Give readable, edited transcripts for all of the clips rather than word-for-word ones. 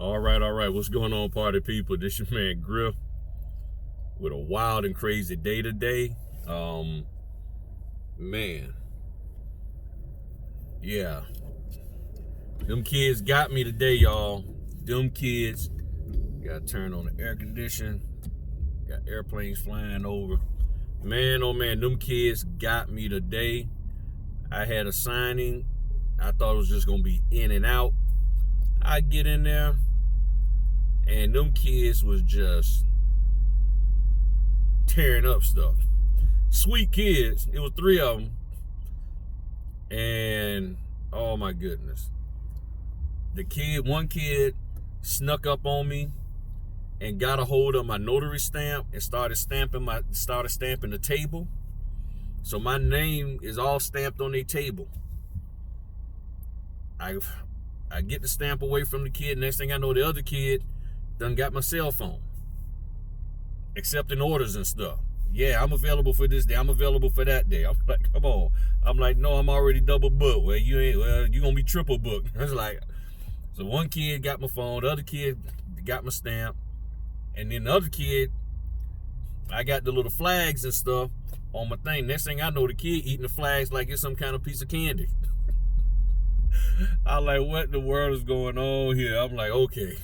All right. What's going on, party people? This your man Griff with a wild and crazy day today. Man, yeah, them kids got me today, y'all. Them kids got turned on the air conditioning. Got airplanes flying over. Man, oh man, them kids got me today. I had a signing. I thought it was just gonna be in and out. I get in there, and them kids was just tearing up stuff. Sweet kids. It was 3 of them. And, oh my goodness. One kid snuck up on me and got a hold of my notary stamp and started stamping the table. So my name is all stamped on their table. I get the stamp away from the kid. Next thing I know, the other kid done got my cell phone, accepting orders and stuff. Yeah, I'm available for this day. I'm available for that day. I'm like, come on. I'm like, no, I'm already double booked. Well, you're gonna be triple booked. I was like, so one kid got my phone, the other kid got my stamp, and then the other kid, I got the little flags and stuff on my thing. Next thing I know, the kid eating the flags like it's some kind of piece of candy. I'm like, what in the world is going on here? I'm like, okay.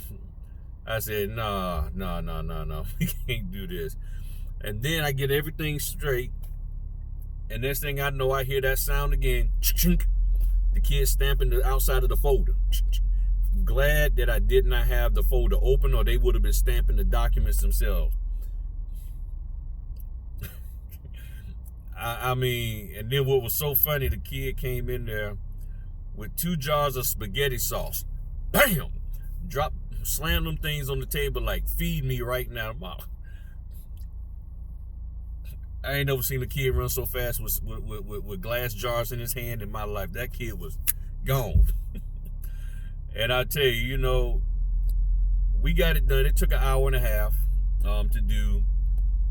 I said, no, we can't do this. And then I get everything straight, and next thing I know, I hear that sound again. The kid stamping the outside of the folder. Glad that I did not have the folder open, or they would have been stamping the documents themselves. I mean, and then what was so funny, the kid came in there with 2 jars of spaghetti sauce. Bam! Slam them things on the table like, feed me right now. I ain't never seen a kid run so fast with glass jars in his hand in my life. That kid was gone. And I tell you, we got it done. It took an hour and a half to do,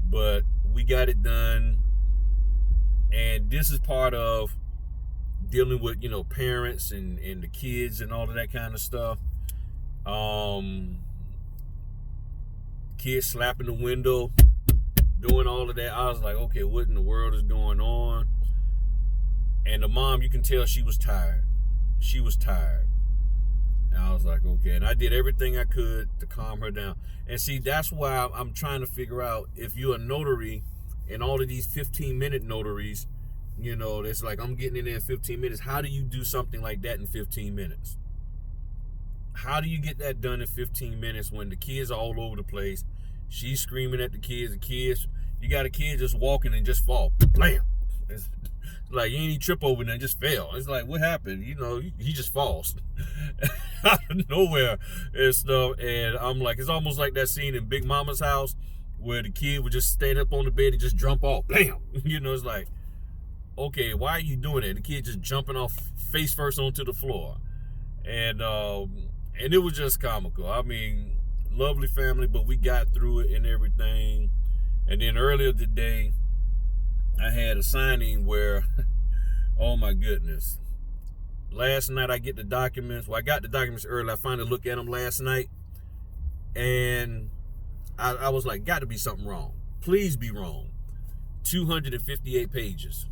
but we got it done. And this is part of dealing with, parents and the kids and all of that kind of stuff. Kids slapping the window, doing all of that. I was like, okay, what in the world is going on? And the mom, you can tell she was tired. She was tired. And I was like, okay. And I did everything I could to calm her down. And see, that's why I'm trying to figure out, if you're a notary and all of these 15-minute notaries, it's like, I'm getting in there in 15 minutes. How do you do something like that in 15 minutes? How do you get that done in 15 minutes when the kids are all over the place? She's screaming at the kids. You got a kid just walking and just fall. Blam! It's like, you ain't even trip over and just fell. It's like, what happened? He just falls out of nowhere and stuff. And I'm like, it's almost like that scene in Big Mama's house where the kid would just stand up on the bed and just jump off. Bam! It's like, okay, why are you doing that? The kid just jumping off face first onto the floor. And it was just comical. I mean, lovely family, but we got through it and everything. And then earlier today, I had a signing where, oh my goodness. Last night I get the documents. Well, I got the documents early. I finally looked at them last night. And I was like, got to be something wrong. Please be wrong. 258 pages.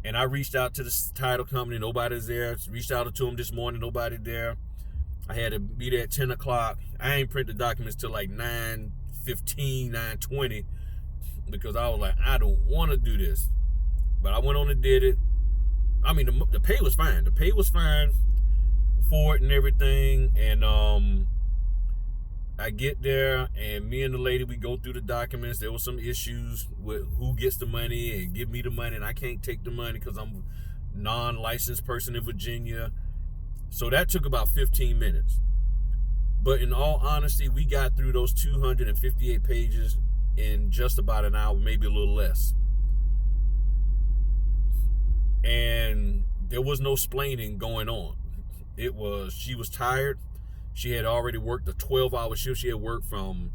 And I reached out to the title company. Nobody's there. Reached out to them this morning. Nobody there. I had to be there at 10 o'clock. I ain't print the documents till like 9:15, 9:20. Because I was like, I don't want to do this. But I went on and did it. I mean, the pay was fine. The pay was fine for it and everything. And I get there, and me and the lady, we go through the documents. There was some issues with who gets the money and give me the money, and I can't take the money because I'm a non-licensed person in Virginia. So that took about 15 minutes. But in all honesty, we got through those 258 pages in just about an hour, maybe a little less. And there was no splaining going on. She was tired. She had already worked a 12-hour shift. She had worked from,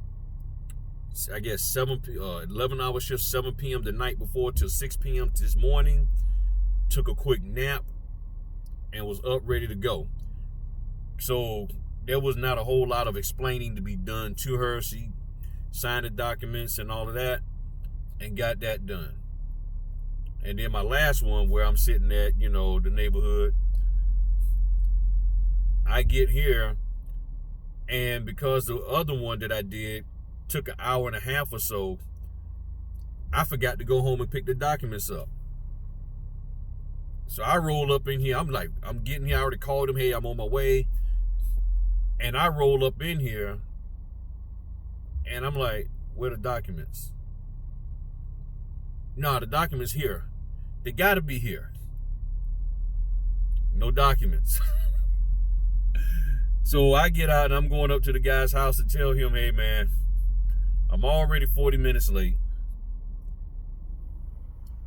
I guess, 11-hour shift, 7 p.m. the night before till 6 p.m. this morning. Took a quick nap and was up ready to go. So there was not a whole lot of explaining to be done to her. She signed the documents and all of that and got that done. And then my last one, where I'm sitting at, the neighborhood, I get here, and because the other one that I did took an hour and a half or so, I forgot to go home and pick the documents up. So I roll up in here. I'm getting here. I already called him. Hey, I'm on my way. And I roll up in here, and I'm like, where are the documents? No, the documents here. They got to be here. No documents. So I get out, and I'm going up to the guy's house to tell him, hey, man, I'm already 40 minutes late.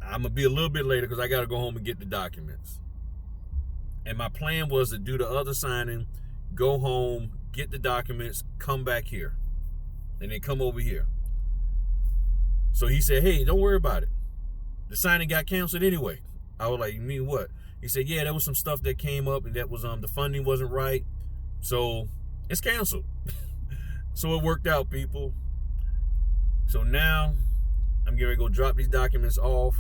I'm going to be a little bit later because I got to go home and get the documents. And my plan was to do the other signing, go home, get the documents, come back here, and then come over here. So he said, hey, don't worry about it. The signing got canceled anyway. I was like, you mean what? He said, yeah, there was some stuff that came up, and that was the funding wasn't right. So it's canceled. So it worked out, people. So now I'm getting ready to go drop these documents off,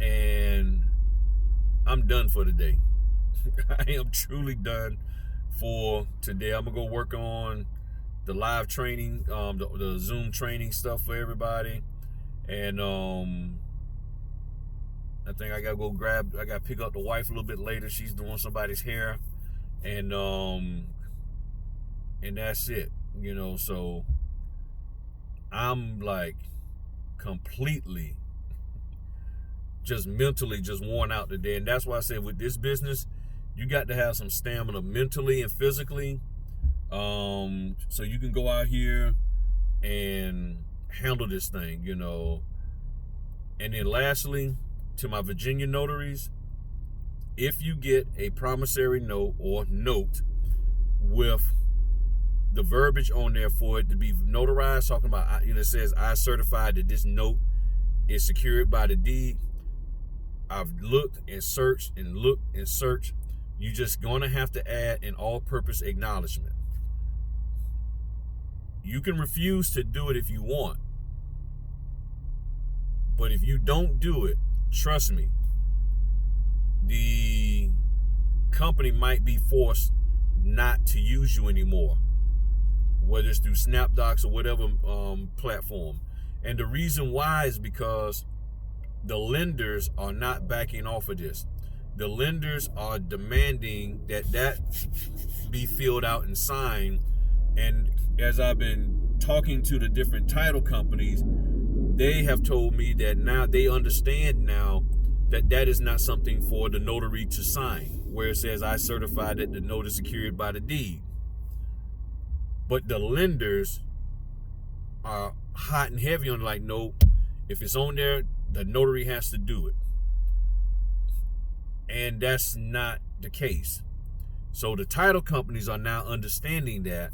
and I'm done for today. I am truly done for today. I'm gonna go work on the live training, the Zoom training stuff for everybody, and I think I gotta pick up the wife a little bit later. She's doing somebody's hair, and that's it. So I'm like completely just mentally just worn out today. And that's why I said with this business, you got to have some stamina mentally and physically, so you can go out here and handle this thing, And then lastly, to my Virginia notaries, if you get a promissory note or note with the verbiage on there for it to be notarized, talking about, it says, I certify that this note is secured by the deed. I've looked and searched and looked and searched. You're just going to have to add an all-purpose acknowledgement. You can refuse to do it if you want. But if you don't do it, trust me, the company might be forced not to use you anymore, whether it's through SnapDocs or whatever platform. And the reason why is because the lenders are not backing off of this. The lenders are demanding that be filled out and signed. And as I've been talking to the different title companies, they have told me that now they understand now that is not something for the notary to sign, where it says, I certify that the note is secured by the deed. But the lenders are hot and heavy on, like, no, if it's on there, the notary has to do it. And that's not the case. So the title companies are now understanding that.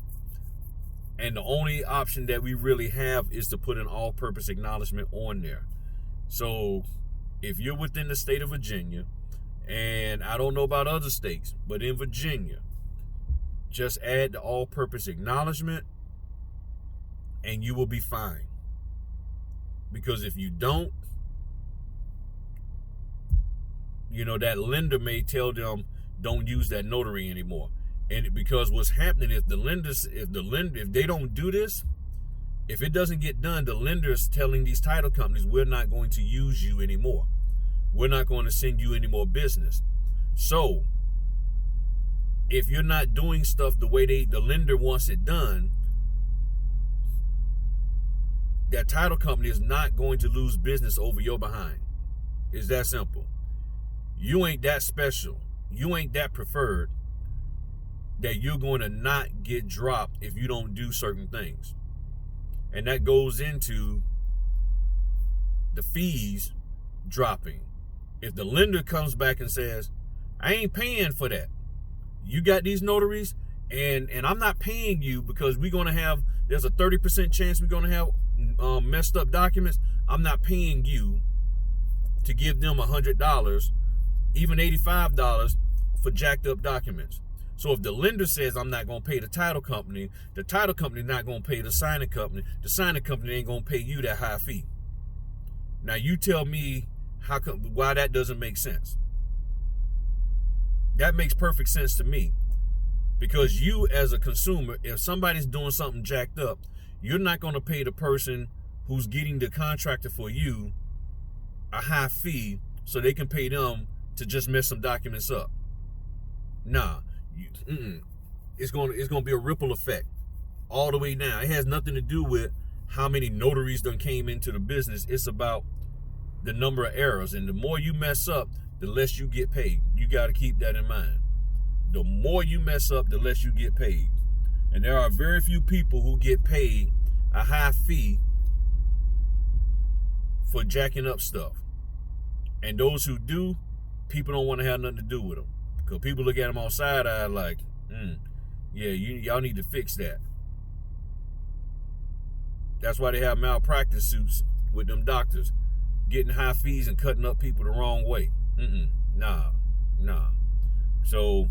And the only option that we really have is to put an all-purpose acknowledgement on there. So if you're within the state of Virginia, and I don't know about other states, but in Virginia, just add the all-purpose acknowledgement and you will be fine. Because if you don't, that lender may tell them, don't use that notary anymore. And because what's happening is if they don't do this, if it doesn't get done, the lender's telling these title companies, we're not going to use you anymore. We're not going to send you any more business. So if you're not doing stuff the way the lender wants it done, that title company is not going to lose business over your behind. It's that simple. You ain't that special. You ain't that preferred that you're going to not get dropped if you don't do certain things. And that goes into the fees dropping. If the lender comes back and says, I ain't paying for that. You got these notaries and I'm not paying you because there's a 30% chance we're going to have messed up documents. I'm not paying you to give them $100, even $85 for jacked up documents. So if the lender says I'm not going to pay the title company not going to pay the signing company ain't going to pay you that high fee. Now you tell me why that doesn't make sense. That makes perfect sense to me. Because you as a consumer, if somebody's doing something jacked up, you're not going to pay the person who's getting the contractor for you a high fee so they can pay them to just mess some documents up. Nah, it's going to be a ripple effect all the way down. It has nothing to do with how many notaries done came into the business. It's about the number of errors, and the more you mess up, the less you get paid. You got to keep that in mind. The more you mess up, the less you get paid. And there are very few people who get paid a high fee for jacking up stuff. And those who do, people don't want to have nothing to do with them. Because people look at them on side eye like, yeah, y'all need to fix that. That's why they have malpractice suits with them doctors, getting high fees and cutting up people the wrong way. Nah. So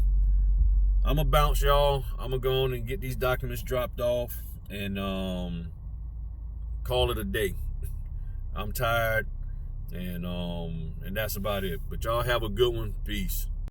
I'm going to bounce, y'all. I'm going to go on and get these documents dropped off and call it a day. I'm tired, and that's about it. But y'all have a good one. Peace.